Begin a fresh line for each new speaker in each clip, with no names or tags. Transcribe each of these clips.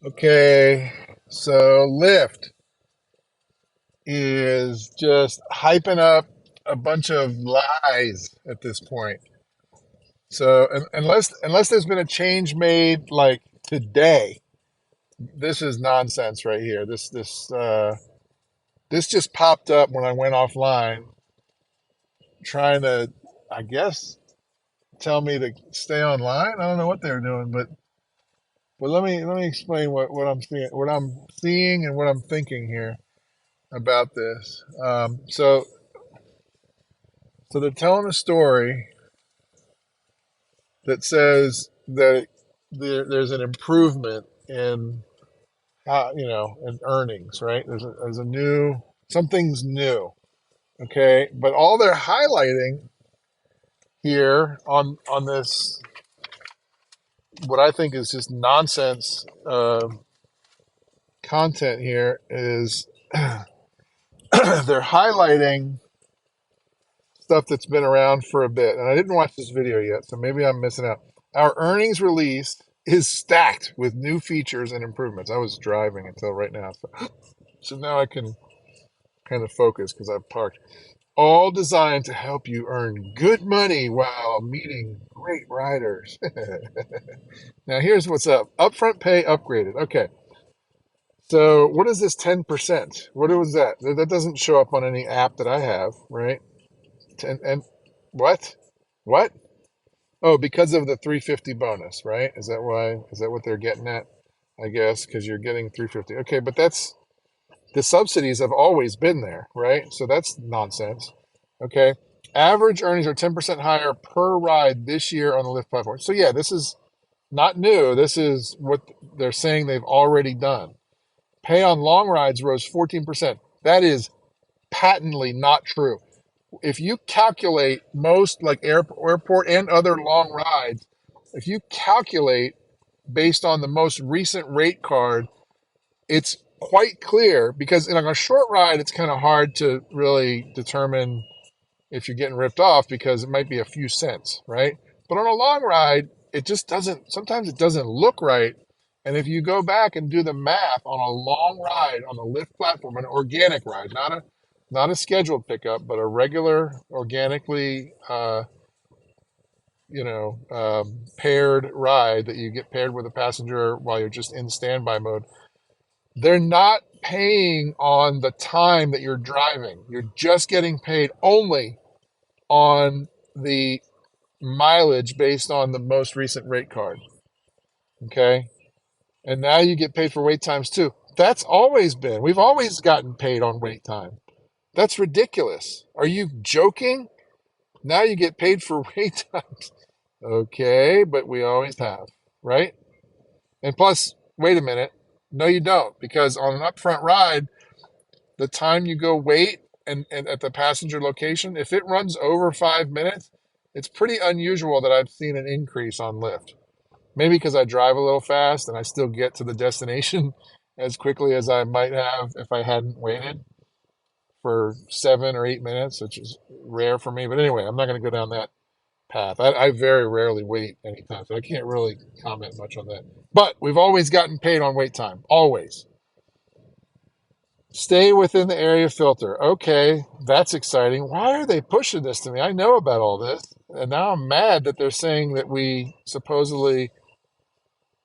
Okay, so Lyft is just hyping up a bunch of lies at this point. So unless there's been a change made like today, this is nonsense right here. This just popped up when I went offline, trying to, I guess, tell me to stay online. I don't know what they're doing, but let me explain what I'm seeing and what I'm thinking here about this. So they're telling a story that says that there's an improvement in in earnings, right? There's a new something's new, okay? But all they're highlighting here on this what I think is just nonsense content here is they're highlighting stuff that's been around for a bit. And I didn't watch this video yet, so maybe I'm missing out. Our earnings release is stacked with new features and improvements. I was driving until right now, so now I can kind of focus because I've parked. All designed to help you earn good money while meeting great riders. Now here's what's up. Upfront pay upgraded. Okay. So what is this 10%? What was that? That doesn't show up on any app that I have, right? And what? What? Oh, because of the 350 bonus, right? Is that why? Is that what they're getting at? I guess because you're getting 350. Okay, but that's the subsidies have always been there, right? So that's nonsense. Okay. Average earnings are 10% higher per ride this year on the Lyft platform. So yeah, this is not new. This is what they're saying they've already done. Pay on long rides rose 14%. That is patently not true. If you calculate most like airport and other long rides, if you calculate based on the most recent rate card, it's quite clear because in a short ride, it's kind of hard to really determine if you're getting ripped off because it might be a few cents, right? But on a long ride, it just doesn't, sometimes it doesn't look right. And if you go back and do the math on a long ride on a Lyft platform, an organic ride, not a scheduled pickup, but a regular, organically, paired ride that you get paired with a passenger while you're just in standby mode, they're not paying on the time that you're driving. You're just getting paid only on the mileage based on the most recent rate card. Okay. And now you get paid for wait times too. That's always been, we've always gotten paid on wait time. That's ridiculous. Are you joking? Now you get paid for wait times. Okay, but we always have, right? And plus, wait a minute. No, you don't, because on an upfront ride, the time you go wait and at the passenger location, if it runs over 5 minutes, it's pretty unusual that I've seen an increase on Lyft. Maybe because I drive a little fast and I still get to the destination as quickly as I might have if I hadn't waited for 7 or 8 minutes, which is rare for me. But anyway, I'm not going to go down that path. I very rarely wait anytime, so I can't really comment much on that. But we've always gotten paid on wait time, always. Stay within the area filter. Okay, that's exciting. Why are they pushing this to me? I know about all this, and now I'm mad that they're saying that we supposedly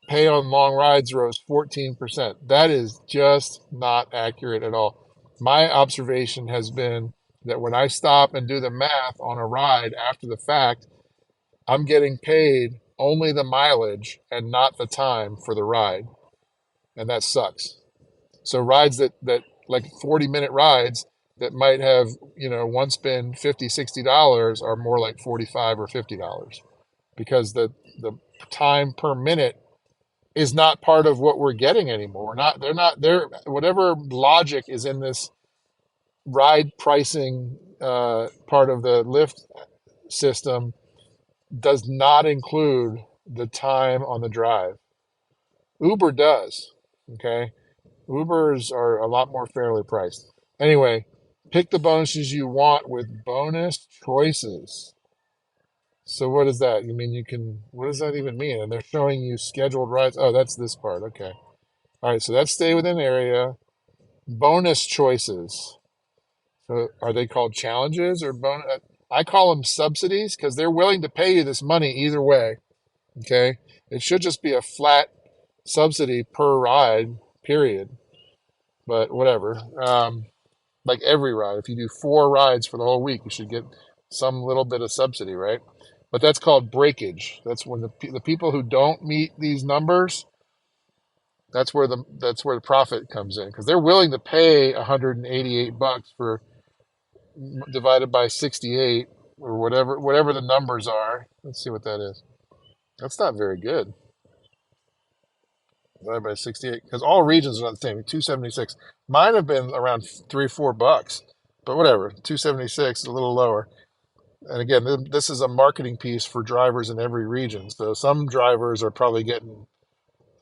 pay on long rides rose 14%. That is just not accurate at all. My observation has been that when I stop and do the math on a ride after the fact, I'm getting paid only the mileage and not the time for the ride. And that sucks. So rides that like 40-minute rides that might have, once been $50, $60 are more like 45 or $50 because the time per minute is not part of what we're getting anymore. They're whatever logic is in this ride pricing part of the Lyft system does not include the time on the drive. Uber does. Okay. Ubers are a lot more fairly priced. Anyway, pick the bonuses you want with bonus choices. So what is that? You mean what does that even mean? And they're showing you scheduled rides. Oh, that's this part. Okay. All right, so that's stay within area. Bonus choices. So are they called challenges or bonus? I call them subsidies because they're willing to pay you this money either way. Okay, it should just be a flat subsidy per ride, period. But whatever. Like every ride, if you do 4 rides for the whole week, you should get some little bit of subsidy, right? But that's called breakage. That's when the people who don't meet these numbers, that's where the profit comes in because they're willing to pay $188 for divided by 68 or whatever the numbers are. Let's see what that is. That's not very good. Divided by 68 because all regions are not the same. 276. Mine have been around $3 or $4, but whatever. 276 is a little lower. And again, this is a marketing piece for drivers in every region. So some drivers are probably getting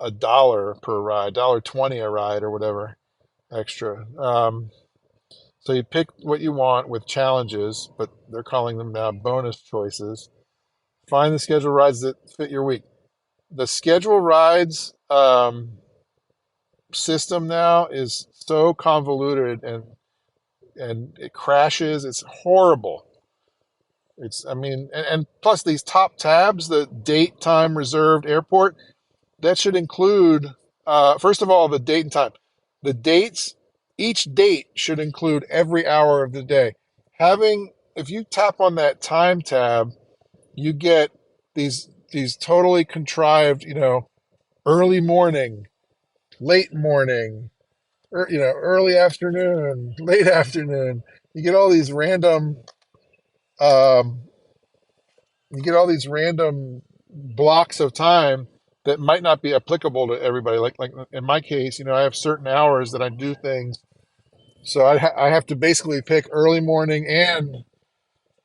$1 per ride, $1.20 a ride or whatever extra. So you pick what you want with challenges, but they're calling them now bonus choices. Find the schedule rides that fit your week. The schedule rides system now is so convoluted and it crashes. It's horrible. I mean, and plus these top tabs, the date, time, reserved, airport, that should include, first of all, the date and time. The dates, each date should include every hour of the day. If you tap on that time tab, you get these totally contrived, early morning, late morning, early afternoon, late afternoon. You get all these random, um, you get all these random blocks of time that might not be applicable to everybody. Like in my case, I have certain hours that I do things, so I have to basically pick early morning and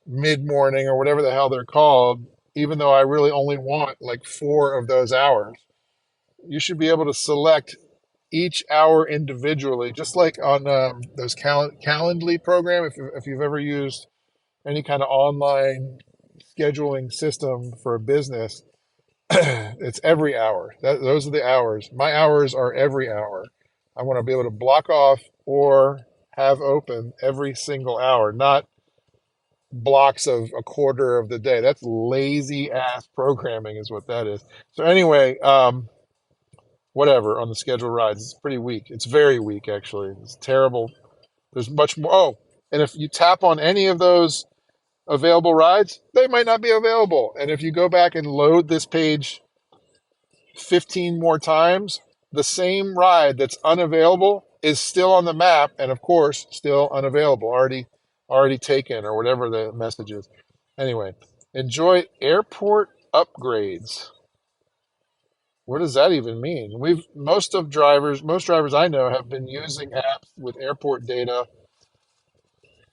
mid morning or whatever the hell they're called, even though I really only want like 4 of those hours. You should be able to select each hour individually, just like on those Calendly program. If you've ever used any kind of online scheduling system for a business, it's every hour. Those are the hours. My hours are every hour. I want to be able to block off or have open every single hour, not blocks of a quarter of the day. That's lazy ass programming, is what that is. So anyway, whatever on the schedule rides, it's pretty weak. It's very weak, actually. It's terrible. There's much more. Oh, and if you tap on any of those available rides, they might not be available. And if you go back and load this page 15 more times, the same ride that's unavailable is still on the map and of course still unavailable, already taken or whatever the message is. Anyway, enjoy airport upgrades. What does that even mean? Most drivers I know have been using apps with airport data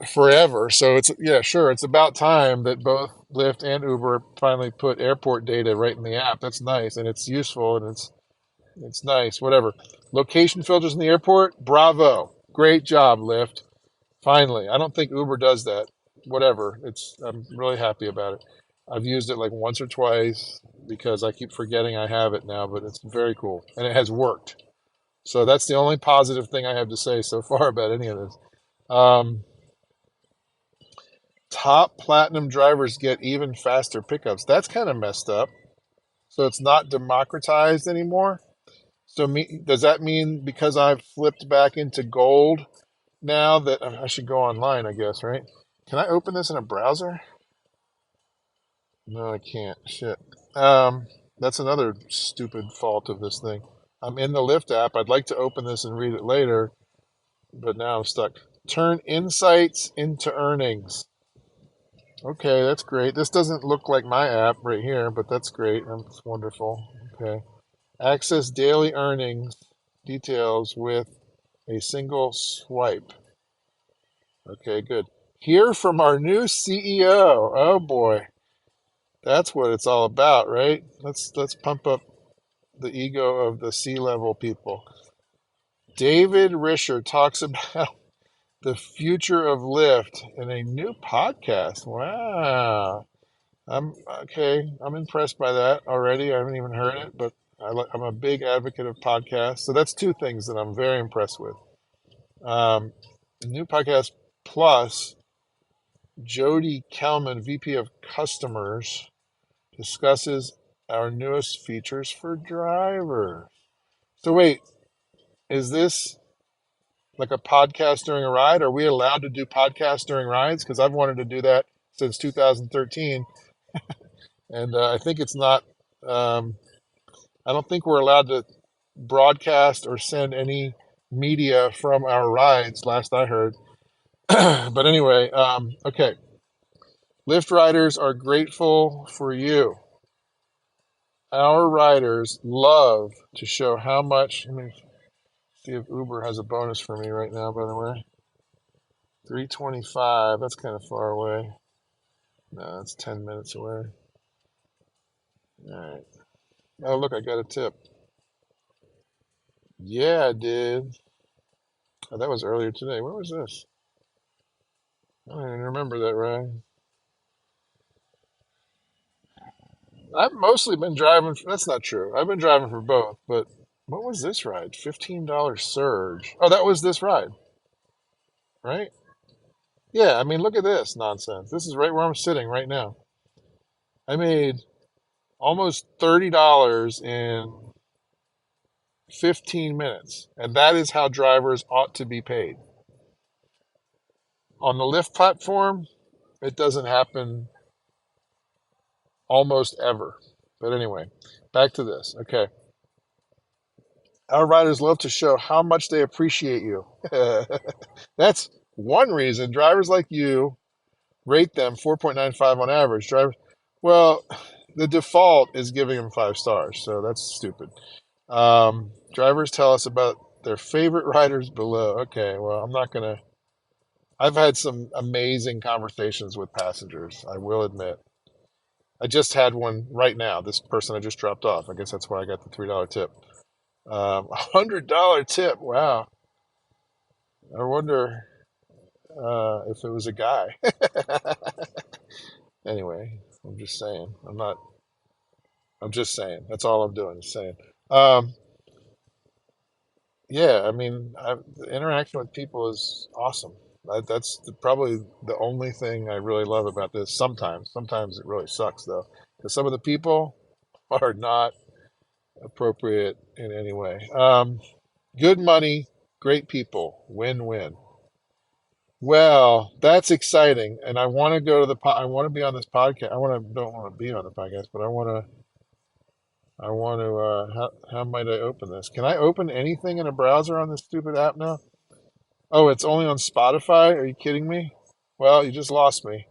forever. So it's, yeah, sure, it's about time that both Lyft and Uber finally put airport data right in the app. That's nice and it's useful and it's nice, whatever. Location filters in the airport, bravo. Great job, Lyft. Finally. I don't think Uber does that. Whatever. I'm really happy about it. I've used it like once or twice because I keep forgetting I have it now, but it's very cool. And it has worked. So that's the only positive thing I have to say so far about any of this. Um, Top platinum drivers get even faster pickups. That's kind of messed up. So it's not democratized anymore. So does that mean because I've flipped back into gold now that I should go online, I guess, right? Can I open this in a browser? No, I can't. Shit. Um, that's another stupid fault of this thing. I'm in the Lyft app. I'd like to open this and read it later, but now I'm stuck. Turn insights into earnings. Okay, that's great. This doesn't look like my app right here, but that's great. That's wonderful. Okay. Access daily earnings details with a single swipe. Okay, good. Hear from our new CEO. Oh boy, that's what it's all about, right? Let's pump up the ego of the C-level people. David Risher talks about the future of Lyft in a new podcast. Wow. I'm okay. I'm impressed by that already. I haven't even heard it, but I'm a big advocate of podcasts. So that's two things that I'm very impressed with. Um, New podcast plus Jody Kelman, VP of Customers, discusses our newest features for drivers. So wait, is this like a podcast during a ride? Are we allowed to do podcasts during rides? Because I've wanted to do that since 2013, and I think it's not. Um, I don't think we're allowed to broadcast or send any media from our rides. Last I heard. But anyway, okay. Lyft riders are grateful for you. Our riders love to show how much. Let me see if Uber has a bonus for me right now, by the way. 325. That's kind of far away. No, that's 10 minutes away. All right. Oh, look, I got a tip. Yeah, I did. Oh, that was earlier today. Where was this? I don't even remember that ride. I've mostly been driving. That's not true. I've been driving for both, but what was this ride? $15 surge. Oh, that was this ride, right? Yeah, I mean, look at this nonsense. This is right where I'm sitting right now. I made almost $30 in 15 minutes, and that is how drivers ought to be paid. On the Lyft platform, it doesn't happen almost ever. But anyway, back to this. Okay. Our riders love to show how much they appreciate you. That's one reason drivers like you rate them 4.95 on average. Well, the default is giving them 5 stars, so that's stupid. Drivers tell us about their favorite riders below. Okay, well, I'm not gonna. I've had some amazing conversations with passengers, I will admit. I just had one right now. This person I just dropped off. I guess that's why I got the $3 tip. $100 tip. Wow. I wonder if it was a guy. Anyway, I'm just saying. I'm not. I'm just saying. That's all I'm doing is saying. Um, yeah, I mean, the interaction with people is awesome. Probably the only thing I really love about this. Sometimes it really sucks though, because some of the people are not appropriate in any way. Good money, great people, win-win. Well, that's exciting, and I want to go to I want to be on this podcast. Don't want to be on the podcast, but I want to. How might I open this? Can I open anything in a browser on this stupid app now? Oh, it's only on Spotify. Are you kidding me? Well, you just lost me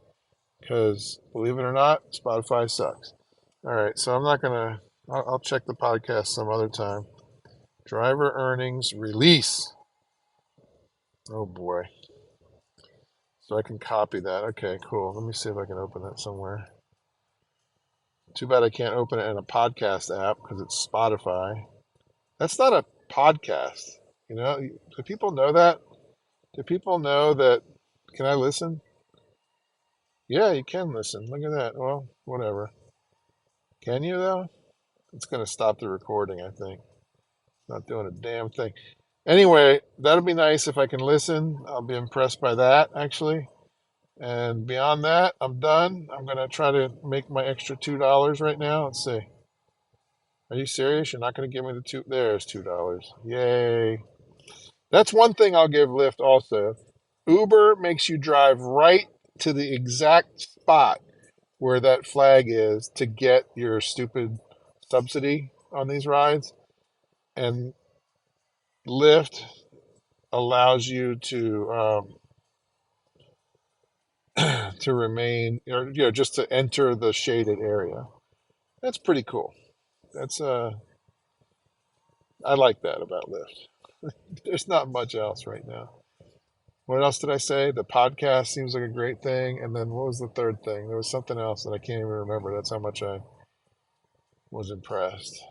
because believe it or not, Spotify sucks. All right, so I'm not gonna. I'll check the podcast some other time. Driver earnings release. Oh boy. So I can copy that. Okay, cool. Let me see if I can open that somewhere. Too bad I can't open it in a podcast app because it's Spotify. That's not a podcast. You know, do people know that? Do people know that? Can I listen? Yeah, you can listen. Look at that. Well, whatever. Can you though? It's going to stop the recording, I think. It's not doing a damn thing. Anyway, that'll be nice if I can listen. I'll be impressed by that, actually. And beyond that, I'm done. I'm going to try to make my extra $2 right now. Let's see. Are you serious? You're not going to give me the two? There's $2. Yay. That's one thing I'll give Lyft also. Uber makes you drive right to the exact spot where that flag is to get your stupid subsidy on these rides. And Lyft allows you to remain, or just to enter the shaded area. That's pretty cool. That's I like that about Lyft. There's not much else right now. What else did I say? The podcast seems like a great thing. And then what was the third thing? There was something else that I can't even remember. That's how much I was impressed.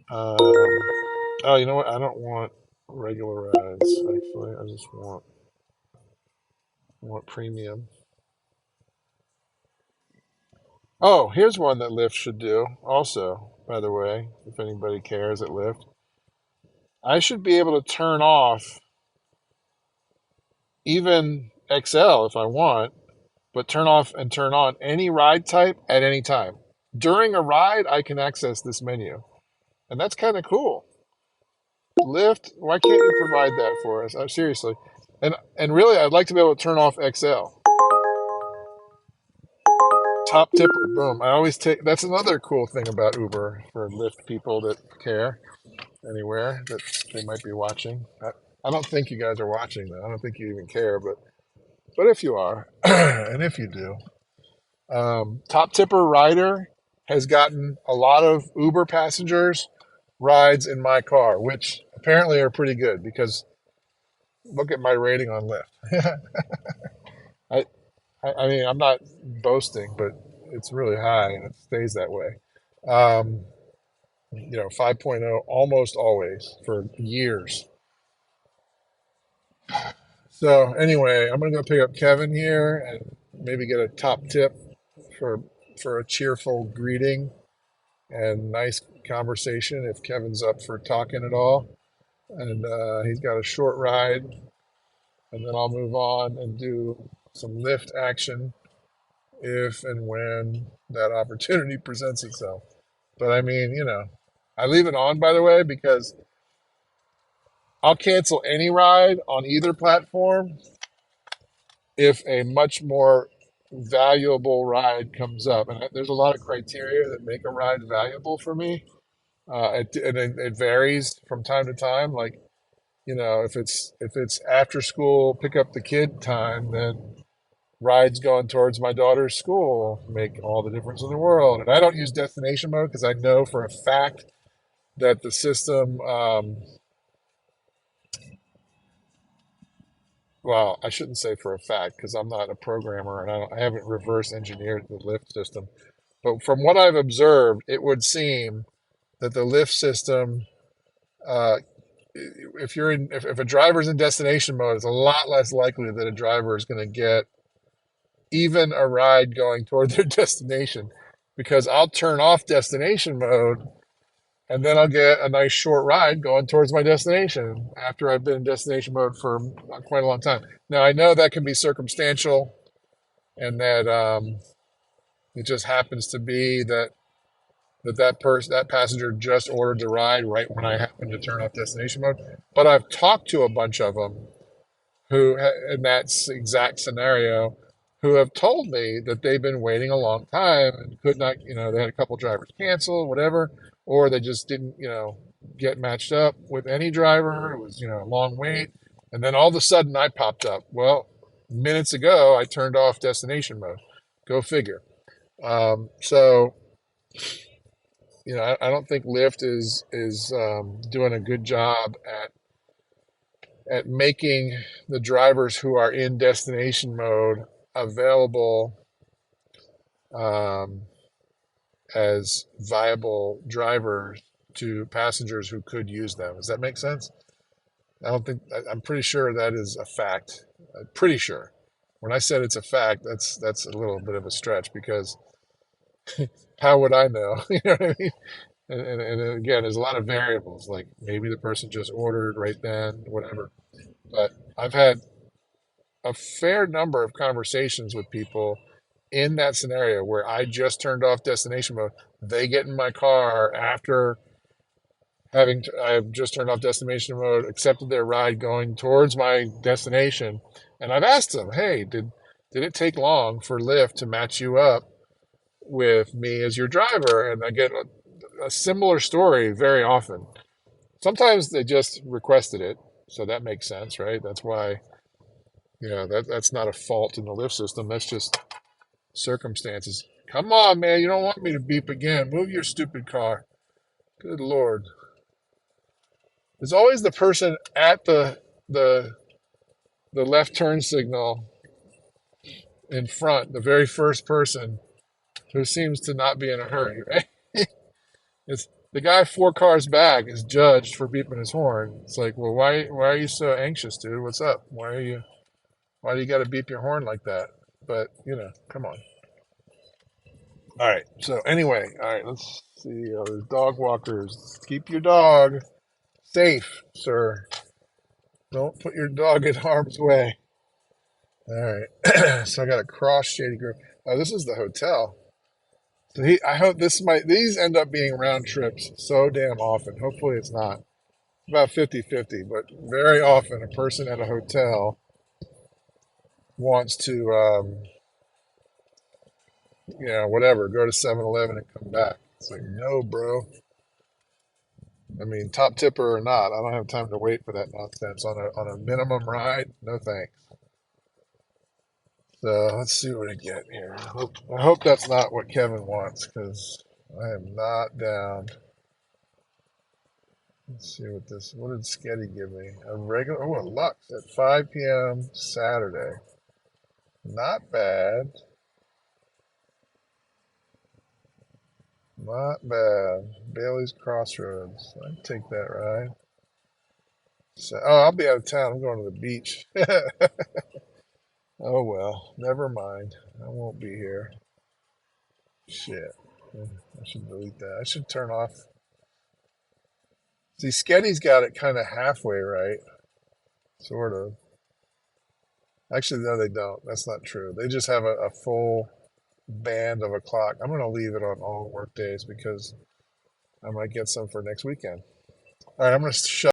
Um, oh, you know what? I don't want regular rides, actually. I just want premium. Oh, here's one that Lyft should do also. by the way, if anybody cares at Lyft. I should be able to turn off even XL if I want, but turn off and turn on any ride type at any time. During a ride, I can access this menu, and that's kind of cool. Lyft, why can't you provide that for us? Seriously. And really, I'd like to be able to turn off XL. Top tipper, boom. I always take, that's another cool thing about Uber for Lyft people that care anywhere that they might be watching. I don't think you guys are watching though. I don't think you even care, but if you are, and if you do, top tipper rider has gotten a lot of Uber passengers rides in my car, which apparently are pretty good because look at my rating on Lyft. I, I mean, I'm not boasting, but it's really high and it stays that way. Um, 5.0 almost always for years. So anyway, I'm gonna go pick up Kevin here and maybe get a top tip for for a cheerful greeting and nice conversation if Kevin's up for talking at all. And he's got a short ride, and then I'll move on and do some Lyft action if and when that opportunity presents itself. But I mean, I leave it on, by the way, because I'll cancel any ride on either platform if a much more valuable ride comes up. And there's a lot of criteria that make a ride valuable for me. And it varies from time to time. Like, if it's after school, pick up the kid time, then rides going towards my daughter's school make all the difference in the world. And I don't use destination mode because I know for a fact that the system, well, I shouldn't say for a fact because I'm not a programmer and I haven't reverse engineered the Lyft system. But from what I've observed, it would seem that the Lyft system, uh, if a driver's in destination mode, it's a lot less likely that a driver is going to get even a ride going toward their destination because I'll turn off destination mode and then I'll get a nice short ride going towards my destination after I've been in destination mode for quite a long time. Now, I know that can be circumstantial and that it just happens to be that passenger just ordered the ride right when I happen to turn off destination mode. But I've talked to a bunch of them who, in that exact scenario, who have told me that they've been waiting a long time and could not, they had a couple drivers cancel, whatever, or they just didn't, get matched up with any driver. It was, a long wait. And then all of a sudden I popped up. Well, minutes ago, I turned off destination mode. Go figure. So, I don't think Lyft is doing a good job at making the drivers who are in destination mode available um, as viable drivers to passengers who could use them. Does that make sense? I'm pretty sure that is a fact. I'm pretty sure. When I said it's a fact, that's a little bit of a stretch because how would I know? You know what I mean? And again, there's a lot of variables. Like maybe the person just ordered right then, whatever. But I've had a fair number of conversations with people in that scenario where I just turned off destination mode. They get in my car after I've just turned off destination mode, accepted their ride going towards my destination, and I've asked them, "Hey, did it take long for Lyft to match you up with me as your driver?" And I get a similar story very often. Sometimes they just requested it, so that makes sense, right? That's why, that's not a fault in the Lyft system. That's just circumstances. Come on, man, you don't want me to beep again. Move your stupid car. Good Lord. There's always the person at the the left turn signal in front, the very first person who seems to not be in a hurry, right? It's the guy four cars back is judged for beeping his horn. It's like, well, why are you so anxious, dude? What's up? Why do you got to beep your horn like that? But come on. All right. So anyway, all right. Let's see. There's dog walkers. Keep your dog safe, sir. Don't put your dog in harm's way. All right. So I got a cross shady group. Oh, this is the hotel. So I hope these end up being round trips so damn often. Hopefully it's not. About 50-50, but very often a person at a hotel wants to, whatever, go to 7-Eleven and come back. It's like, no, bro. I mean, top tipper or not, I don't have time to wait for that nonsense on a minimum ride. No thanks. So let's see what I get here. I hope that's not what Kevin wants because I am not down. Let's see what did Sketty give me? A regular, a Lux at 5 p.m. Saturday. Not bad. Not bad. Bailey's Crossroads. I'd take that ride. So, I'll be out of town. I'm going to the beach. Oh well, never mind. I won't be here. Shit. I should delete that. I should turn off. See, Sketty's got it kind of halfway right. Sort of. Actually, no, they don't. That's not true. They just have a full band of a clock. I'm going to leave it on all work days because I might get some for next weekend. All right, I'm going to shut